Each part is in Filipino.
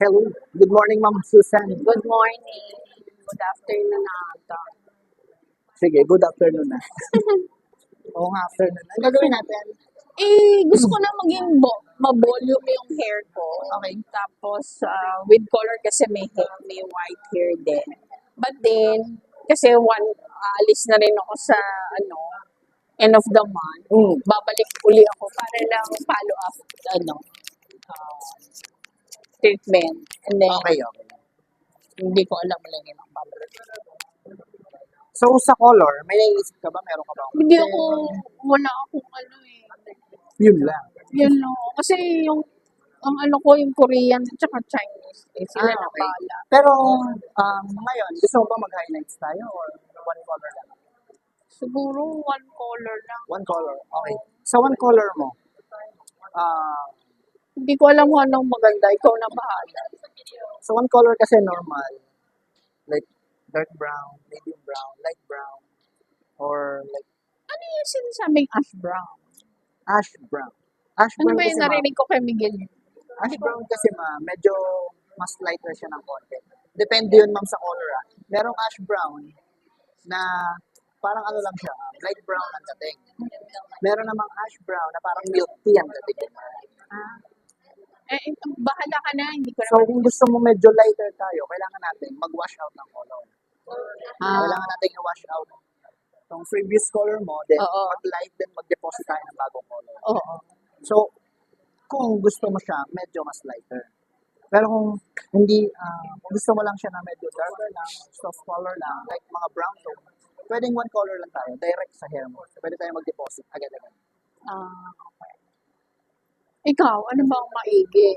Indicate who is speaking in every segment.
Speaker 1: Hello. Good morning, Ma'am Susan.
Speaker 2: Good morning. Good afternoon ata.
Speaker 1: Sige, good afternoon na. Oo nga, afternoon. Ang gagawin natin?
Speaker 2: Gusto ko na maging ma-volume yung hair ko. Okay. Tapos, with color kasi may white hair din. But then, kasi alis na rin ako sa, end of the month. Babalik uli ako para lang follow up, treatment. And then,
Speaker 1: Okay.
Speaker 2: hindi ko alam lang yung babalik.
Speaker 1: So, sa color, may naisip ka ba? Meron ka ba?
Speaker 2: Hindi ako, wala akong
Speaker 1: Yun lang.
Speaker 2: Yun no. Kasi yung yung Korean at saka Chinese. Sila na
Speaker 1: Okay.
Speaker 2: pala.
Speaker 1: Pero, ngayon, gusto mo ba mag-highlights tayo or one color lang?
Speaker 2: Siguro one color lang.
Speaker 1: One color. Okay. Sa one color mo,
Speaker 2: Hindi ko alam kung anong maganda. Ikaw na bahala.
Speaker 1: sa one color kasi normal, like dark brown, medium brown, light brown, or like
Speaker 2: Ano yung sinasabing ash brown?
Speaker 1: ash brown. Ash
Speaker 2: Ano
Speaker 1: brown
Speaker 2: ba
Speaker 1: kasi
Speaker 2: yung narinig ko kay Miguel?
Speaker 1: ash brown kasi medyo mas lighter siya ng konti. Depende yun ma'am sa color Merong ash brown na parang ano lang siya, light brown ang dating. Meron namang ash brown na parang milk tea ang dating.
Speaker 2: Bahala ka na. Hindi ko
Speaker 1: So
Speaker 2: naman.
Speaker 1: kung gusto mo medyo lighter tayo, kailangan natin mag-wash out ng color. Kailangan natin i-wash out yung previous color mo, then
Speaker 2: Oo.
Speaker 1: mag-light, then mag-deposit tayo ng bagong color.
Speaker 2: Oo.
Speaker 1: So, kung gusto mo siya, medyo mas lighter. Pero kung hindi, kung gusto mo lang siya na medyo darker lang, soft color lang, like mga brown tone, pwedeng one color lang tayo, direct sa hair mo. Pwede tayo mag-deposit agad-agad.
Speaker 2: Okay. Ikaw, ano ba ang maigi?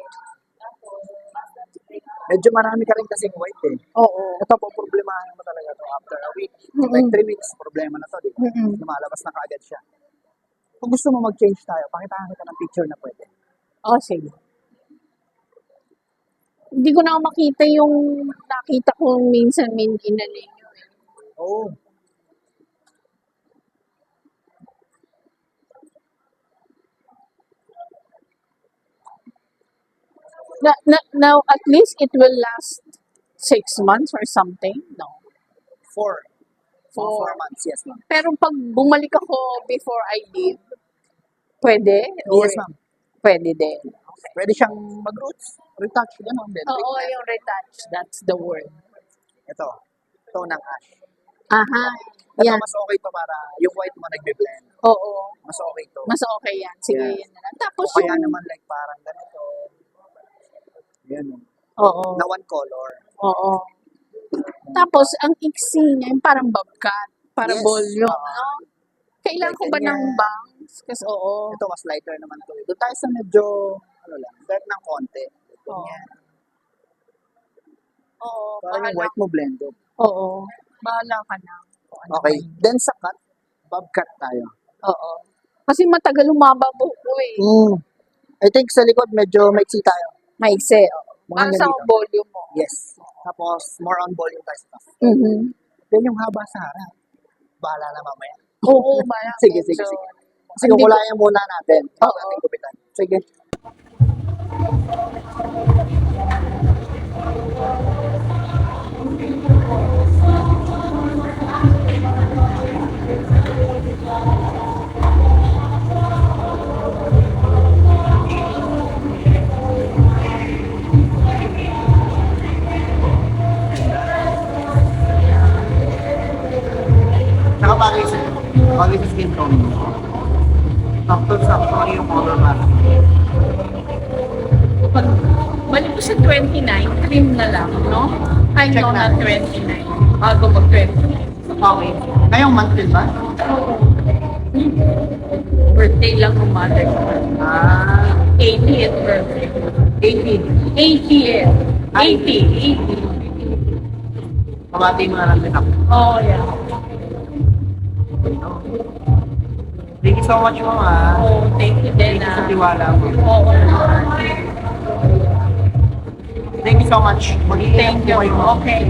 Speaker 1: Medyo marami ka rin kasing white
Speaker 2: Oo.
Speaker 1: Ito po, problemahin mo talaga to after a week. Like 3 weeks, problema na to, di ba? Lumalabas na kaagad siya. Kung gusto mo mag-change tayo, pakitaan kita ng picture na pwede.
Speaker 2: Sige. Hindi ko na makita yung nakita ko minsan inanin nyo.
Speaker 1: Oo.
Speaker 2: Now, at least it will last 6 months or something? No.
Speaker 1: 4
Speaker 2: Four.
Speaker 1: months, yes ma'am.
Speaker 2: Pero pag bumalik ako before I leave, pwede? Or
Speaker 1: Yes ma'am.
Speaker 2: pwede din. Okay.
Speaker 1: Pwede siyang mag-roots, retouch, gano'n din.
Speaker 2: Oo, yung retouch. That's the word.
Speaker 1: Ito ng ash.
Speaker 2: Aha.
Speaker 1: Ito,
Speaker 2: Yan.
Speaker 1: mas okay to para yung white mo nagbe-blend.
Speaker 2: Oo.
Speaker 1: Mas okay to.
Speaker 2: Mas okay yan. Sige,
Speaker 1: Yeah.
Speaker 2: yan na lang. Tapos
Speaker 1: O kaya
Speaker 2: yung...
Speaker 1: naman like parang ganito. Yan.
Speaker 2: Oo.
Speaker 1: Na one color.
Speaker 2: Oo. Tapos, ang iksi niya, yung parang bobcat. Para
Speaker 1: Yes.
Speaker 2: volume.
Speaker 1: Oo.
Speaker 2: No? Kailangan ko ba ng
Speaker 1: Ganyan.
Speaker 2: bangs? Kasi oo.
Speaker 1: Ito mas lighter naman to. Doon tayo sa medyo, dark ng konti.
Speaker 2: Oo.
Speaker 1: Ganyan.
Speaker 2: Oo.
Speaker 1: Parang yung
Speaker 2: Bahala.
Speaker 1: white mo blended.
Speaker 2: Oo. Bahala ka na. Kung ano
Speaker 1: Okay.
Speaker 2: ba yun.
Speaker 1: Then sa cut, bob cut tayo.
Speaker 2: Oo. Kasi matagal lumaba buhok ko eh.
Speaker 1: I think sa likod medyo maiksi tayo.
Speaker 2: Maiksi. Para
Speaker 1: Mga
Speaker 2: sa
Speaker 1: ganito.
Speaker 2: volume mo.
Speaker 1: Yes. Tapos more on volume tayo sa top.
Speaker 2: Mm-hmm.
Speaker 1: Then yung haba sa harap. Bahala na mamaya.
Speaker 2: Oo, bahala.
Speaker 1: Sige.
Speaker 2: So,
Speaker 1: Kasi kukulayan muna natin. Bago
Speaker 2: Oo.
Speaker 1: natin gupitan. Sige. Saka bagay sa skin tone mo. Sakto lang yung color natin.
Speaker 2: pag balik ko sa 29, trim na lang, no? Ay,
Speaker 1: Check
Speaker 2: no, na
Speaker 1: natin.
Speaker 2: 29. Bago mag 29.
Speaker 1: Okay. Ngayong month din ba?
Speaker 2: Birthday lang ng mother ko. 80th birthday.
Speaker 1: 18.
Speaker 2: 80th. 80.
Speaker 1: Pabati mo na lang din ako.
Speaker 2: Oh, yeah.
Speaker 1: Thank you so much, Mama.
Speaker 2: Oh, thank you din.
Speaker 1: Thank you sa tiwala mo.
Speaker 2: Oo naman.
Speaker 1: Thank you so much. Mag-iingat
Speaker 2: Thank
Speaker 1: po
Speaker 2: you.
Speaker 1: kayo.
Speaker 2: Okay.